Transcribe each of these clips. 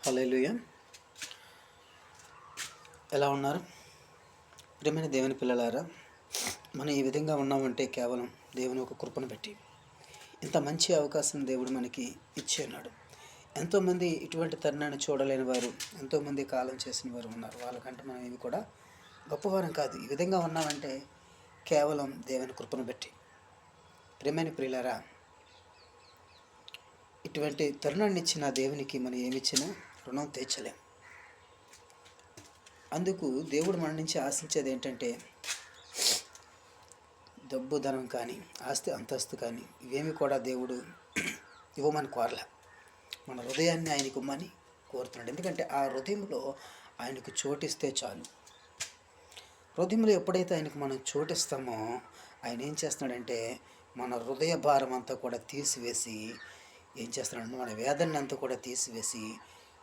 హల్లెలూయా. ఎలా ఉన్నారు ప్రియమైన దేవుని పిల్లలారా? మనం ఈ విధంగా ఉన్నామంటే కేవలం దేవుని ఒక కృపను బట్టి. ఇంత మంచి అవకాశం దేవుడు మనకి ఇచ్చి ఉన్నాడు. ఎంతోమంది ఇటువంటి తరుణాన్ని చూడలేని వారు, ఎంతోమంది కాలం చేసిన వారు ఉన్నారు. వాళ్ళకంటే మనం ఏమి కూడా గొప్పవారం కాదు. ఈ విధంగా ఉన్నామంటే కేవలం దేవుని కృపను బట్టి. ప్రియమైన ప్రియులారా, ఇటువంటి తరుణాన్ని ఇచ్చిన దేవునికి మనం ఏమిచ్చినా రుణం తీర్చలేం. అందుకు దేవుడు మన నుంచి ఆశించేది ఏంటంటే డబ్బు, ధనం కానీ, ఆస్తి, అంతస్తు కానీ ఇవేమి కూడా దేవుడు ఇవ్వమని కోరలే. మన హృదయాన్ని ఆయనకు ఇవ్వమని కోరుతున్నాడు. ఎందుకంటే ఆ హృదయంలో ఆయనకు చోటిస్తే చాలు. హృదయంలో ఎప్పుడైతే ఆయనకు మనం చోటిస్తామో ఆయన ఏం చేస్తున్నాడంటే మన హృదయ భారం అంతా కూడా తీసివేసి ఏం చేస్తున్నాడు, మన వేదన అంతా కూడా తీసివేసి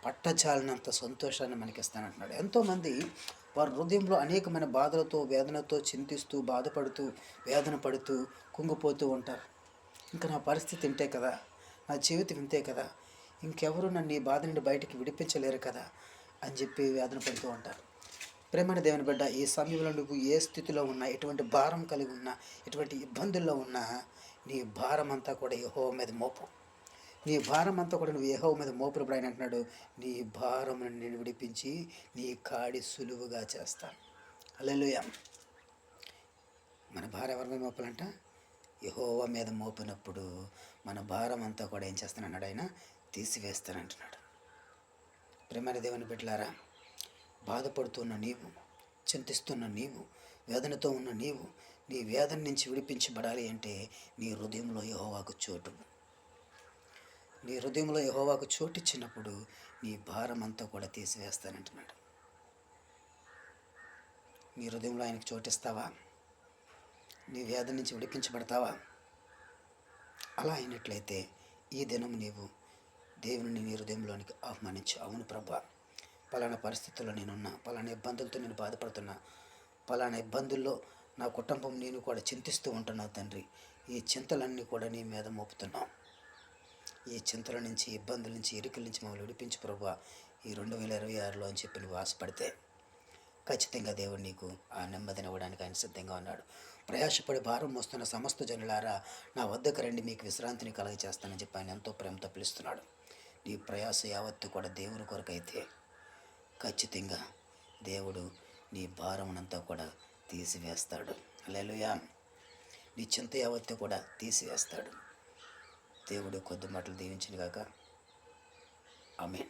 పట్టచాలినంత సంతోషాన్ని మనకి ఇస్తానంటున్నాడు. ఎంతోమంది వారి హృదయంలో అనేకమైన బాధలతో, వేదనతో చింతిస్తూ, బాధపడుతూ, వేదన పడుతూ, కుంగిపోతూ ఉంటారు. ఇంకా నా పరిస్థితి ఇంతే కదా, నా జీవితం ఇంతే కదా, ఇంకెవరు నన్ను ఈ బాధ నుండి బయటికి విడిపించలేరు కదా అని చెప్పి వేదన పడుతూ ఉంటారు. ప్రేమైన దేవుని బిడ్డ, ఈ సమయంలో నువ్వు ఏ స్థితిలో ఉన్నా, ఎటువంటి భారం కలిగి ఉన్నా, ఎటువంటి ఇబ్బందుల్లో ఉన్నా, నీ భారం అంతా కూడా యెహోవా మీద మోపు. నీ భారం అంతా కూడా నువ్వు యెహోవా మీద మోపినప్పుడు ఆయన అంటున్నాడు, నీ భారం నేను విడిపించి నీ కాడి సులువుగా చేస్తాను. హల్లెలూయా. మన భారం ఎవరి మీద మోపాలంట? యెహోవా మీద మోపినప్పుడు మన భారం అంతా కూడా ఏం చేస్తానన్నాడు, ఆయన తీసివేస్తానంటున్నాడు. ప్రేమైన దేవుని బిడ్డలారా, బాధపడుతున్న నీవు, చింతిస్తున్న నీవు, వేదనతో ఉన్న నీవు, నీ వేదన నుంచి విడిపించబడాలి అంటే నీ హృదయంలో యెహోవాకు చోటు. నీ హృదయంలో యెహోవాకు చోటిచ్చినప్పుడు నీ భారం అంతా కూడా తీసివేస్తానంటున్నాడు. నీ హృదయంలో ఆయనకు చోటిస్తావా? నీ వేదన నుంచి విడిపించబడతావా? అలా అయినట్లయితే ఈ దినం నీవు దేవుని నీ హృదయంలోనికి ఆహ్వానించు. అవును ప్రభా, పలానా పరిస్థితుల్లో నేనున్నా, పలానా ఇబ్బందులతో నేను బాధపడుతున్నా, పలానా ఇబ్బందుల్లో నా కుటుంబం నేను కూడా చింతిస్తూ ఉంటున్నావు తండ్రి. ఈ చింతలన్నీ కూడా నీ మీద మోపుతున్నాం. ఈ చింతల నుంచి, ఇబ్బందుల నుంచి, ఇరుకుల నుంచి మమ్మల్ని విడిపించు ప్రభువా ఈ 2026లో అని చెప్పి నువ్వు ఆశపడితే ఖచ్చితంగా దేవుడు నీకు ఆ నెమ్మదినివ్వడానికి ఆయన సిద్ధంగా ఉన్నాడు. ప్రయాసపడి భారం మోస్తున్న సమస్త జనులారా, నా వద్దకు రండి, మీకు విశ్రాంతిని కలగచేస్తానని చెప్పి ఆయన ఎంతో ప్రేమతో పిలుస్తున్నాడు. నీ ప్రయాస యావత్తు కూడా దేవుని కొరకైతే ఖచ్చితంగా దేవుడు నీ భారమునంతా కూడా తీసివేస్తాడు. హల్లెలూయా. నీ చింత యావత్తు కూడా తీసివేస్తాడు. దేవుడు కొద్ది మాటలు దీవించును గాక. ఆమేన్.